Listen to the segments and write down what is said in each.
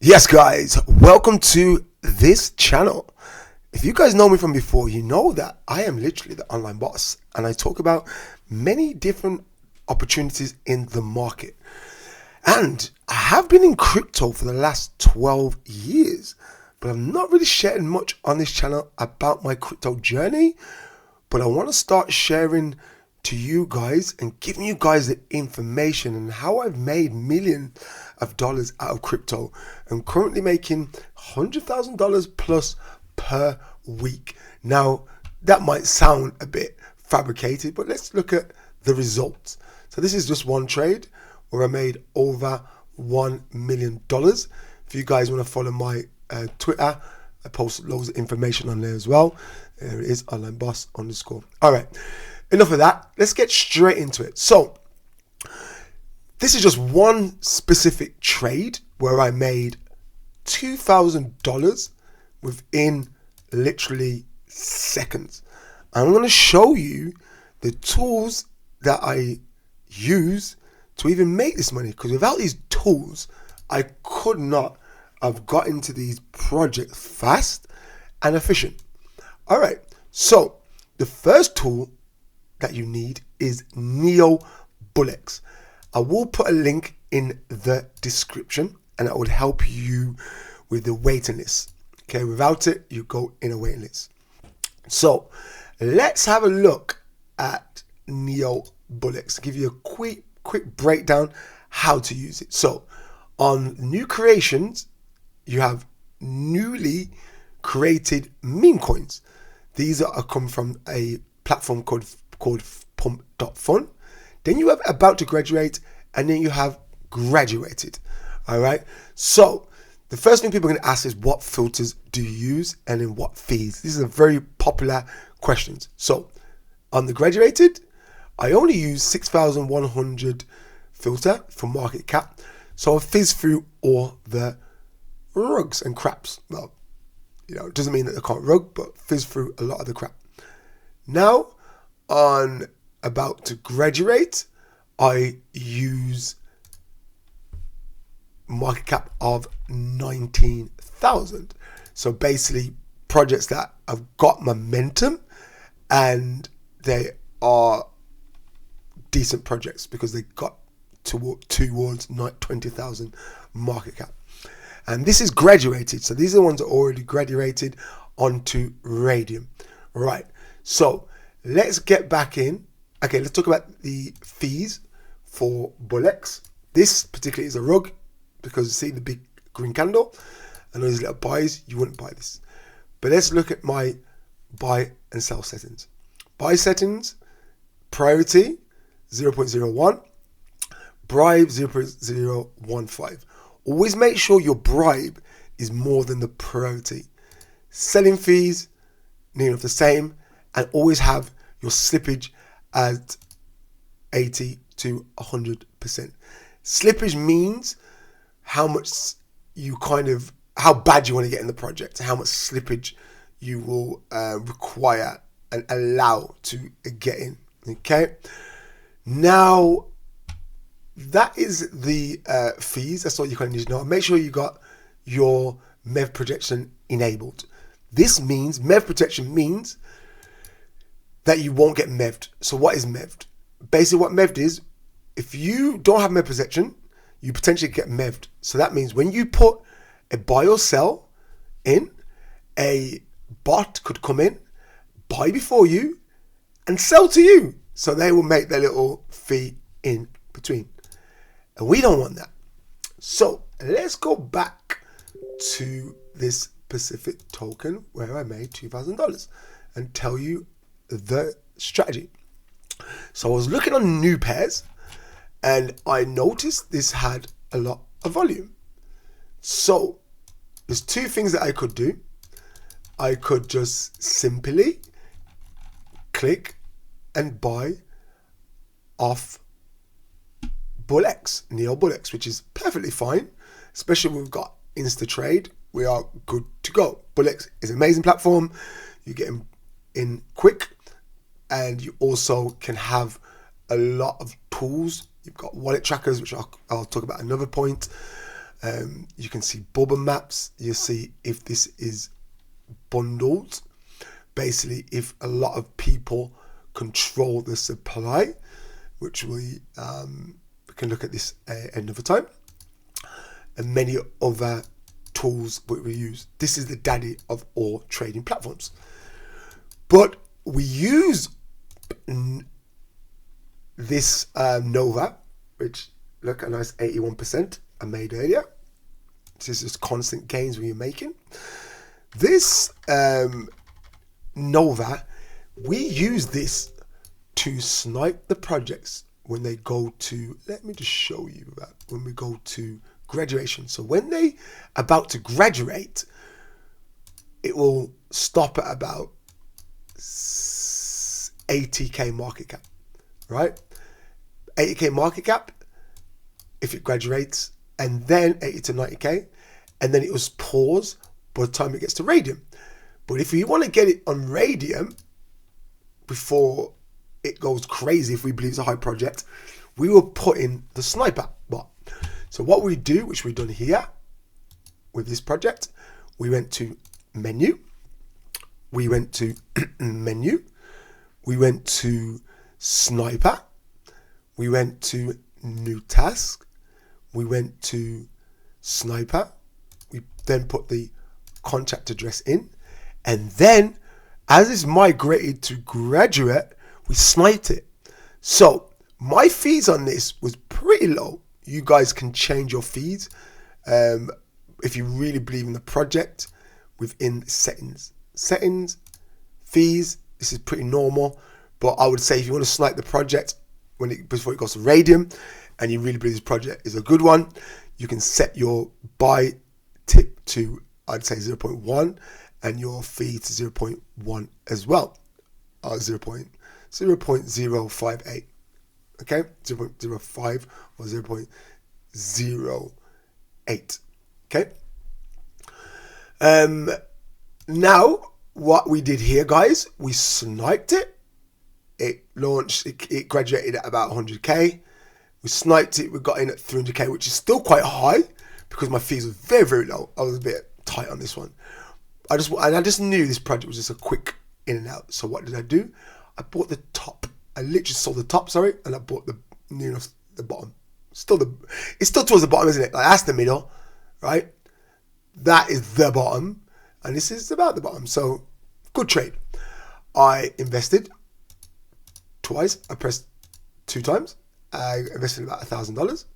Yes, guys, welcome to this channel. If you guys know me from before, you know that I am literally the online boss and I talk about many different opportunities in the market. And I have been in crypto for the last 12 years, but I'm not really sharing much on this channel about my crypto journey. But I want to start sharing to you guys and giving you guys the information and how I've made millions of dollars out of crypto. I'm currently making $100,000 plus per week. Now, that might sound a bit fabricated, but let's look at the results. So this is just one trade where I made over $1 million. If you guys want to follow my Twitter, I post loads of information on there as well. There it is, onlineboss_. All right, enough of that. Let's get straight into it. So this is just one specific trade where I made $2,000 within literally seconds. I'm going to show you the tools that I use to even make this money, because without these tools, I could not have got into these projects fast and efficient. All right, so the first tool that you need is Bullx. I will put a link in the description and that would help you with the waiting list. Okay, without it, you go in a waiting list. So let's have a look at Bullx. Give you a quick breakdown how to use it. So on new creations, you have newly created meme coins. These are come from a platform called pump.fun. Then you have about to graduate, and then you have graduated. All right. So the first thing people are going to ask is, what filters do you use, and then what fees? These are very popular questions. So on the graduated, I only use 6,100 filter for market cap. So I fizz through all the rugs and craps. Well, it doesn't mean that they can't rug, but fizz through a lot of the crap. Now, on about to graduate, I use market cap of 19,000. So basically, projects that have got momentum and they are decent projects because they got towards 20,000 market cap. And this is graduated. So these are the ones that are already graduated onto Radium. Right. So let's get back in. Okay, let's talk about the fees for Bullx. This particularly is a rug because you see the big green candle and those little buys, you wouldn't buy this. But let's look at my buy and sell settings. Buy settings, priority 0.01, bribe 0.015. Always make sure your bribe is more than the priority. Selling fees, near enough the same, and always have your slippage at 80 to 100%. Slippage means how much how bad you want to get in the project, how much slippage you will require and allow to get in. Okay. Now, that is the fees. That's all you kind of need to know. Make sure you got your MEV protection enabled. This means MEV protection means that you won't get MEV'd. So what is MEV'd? Basically what MEV'd is, if you don't have MEV protection, you potentially get MEV'd. So that means when you put a buy or sell in, a bot could come in, buy before you, and sell to you. So they will make their little fee in between. And we don't want that. So let's go back to this specific token where I made $2,000 and tell you the strategy. So I was looking on new pairs and I noticed this had a lot of volume. So there's two things that I could do. I could just simply click and buy off Bullx, Bullx, which is perfectly fine, especially when we've got Insta Trade. We are good to go. Bullx is an amazing platform. You get in quick, and you also can have a lot of tools. You've got wallet trackers, which I'll talk about another point. You can see bubble maps. You see if this is bundled. Basically, if a lot of people control the supply, which we can look at this another time, and many other tools that we use. This is the daddy of all trading platforms. But we use this Nova, which look a nice 81% I made earlier. This is just constant gains we're making. This Nova, we use this to snipe the projects when they go to, let me just show you that, when we go to graduation. So when they about to graduate, it will stop at about 80k market cap, right? 80k market cap if it graduates, and then 80 to 90k, and then it will pause by the time it gets to radium. But if you want to get it on radium before it goes crazy, if we believe it's a high project, we will put in the sniper bot. So what we do, which we've done here with this project, we went to menu, we went to menu, we went to sniper, we went to new task, we went to sniper, we then put the contract address in, and then as it's migrated to graduate, we sniped it. So my fees on this was pretty low. You guys can change your fees if you really believe in the project within settings. Settings, fees, this is pretty normal. But I would say if you want to snipe the project before it goes to radium and you really believe this project is a good one, you can set your buy tip to, I'd say 0.1 and your fee to 0.1 as well. 0.058. Okay, 0.05 or 0.08. Okay. Now what we did here, guys, we sniped it. It launched. It graduated at about 100k. We sniped it. We got in at 300k, which is still quite high because my fees were very, very low. I was a bit tight on this one. I just knew this project was just a quick in and out. So what did I do? I bought the top. I literally sold the top, and I bought the bottom. It's still towards the bottom, isn't it? Like that's the middle, right? That is the bottom, and this is about the bottom. So good trade. I invested twice. I pressed 2 times. I invested about $1,000,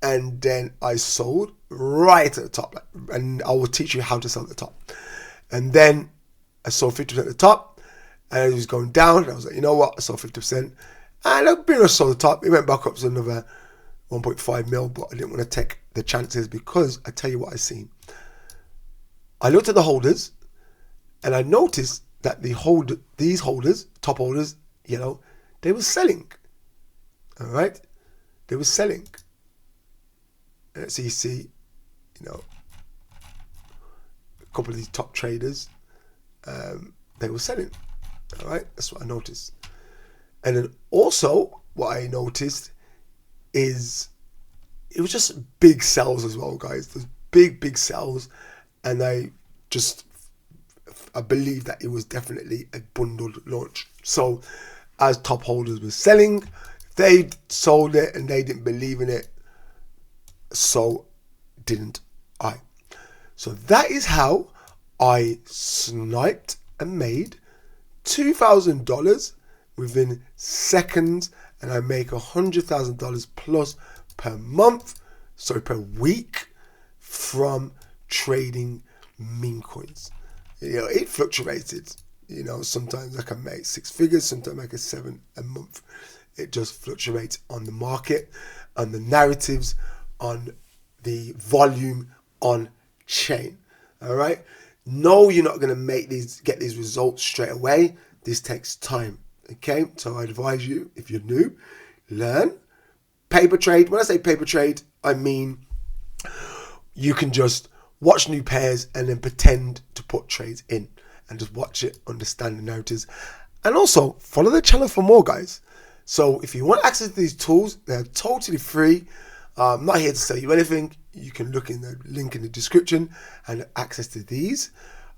and then I sold right at the top. And I will teach you how to sell at the top. And then I sold 50% at the top. And it was going down, and I was like, you know what? I sold 50%. And I pretty much sold the top. It went back up to another 1.5 mil, but I didn't want to take the chances because I tell you what I seen. I looked at the holders, and I noticed that these holders, top holders, they were selling. All right? They were selling. So you see, a couple of these top traders, they were selling. All right, that's what I noticed. And then also what I noticed is it was just big sells as well, guys. There's big sells, and I believe that it was definitely a bundled launch. So as top holders were selling, they sold it and they didn't believe in it, so didn't I. So that is how I sniped and made $2,000 within seconds, and I make $100,000 plus per week from trading meme coins. It fluctuated. Sometimes I can make 6 figures, sometimes I make 7 a month. It just fluctuates on the market, on the narratives, on the volume on chain. All right. No, you're not going to get these results straight away. This takes time. Okay, so I advise you, if you're new, learn paper trade. When I say paper trade, I mean you can just watch new pairs and then pretend to put trades in and just watch it, understand the narratives, and also follow the channel for more, guys. So if you want access to these tools, they're totally free. I'm not here to sell you anything. you can look in the link in the description and access to these.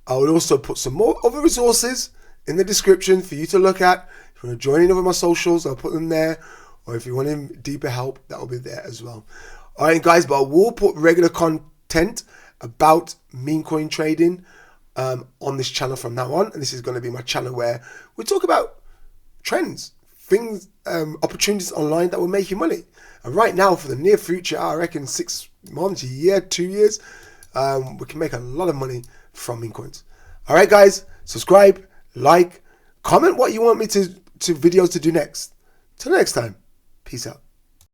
I will also put some more other resources in the description for you to look at. If you want to join in over my socials, I'll put them there. Or if you want in deeper help, that will be there as well. All right, guys, but I will put regular content about meme coin trading on this channel from now on. And this is going to be my channel where we talk about trends, things, opportunities online that will make you money. And right now, for the near future, I reckon 6 months, a year, 2 years, we can make a lot of money from meme coins. All right, guys, subscribe, like, comment what you want me to videos to do next. Till next time, peace out.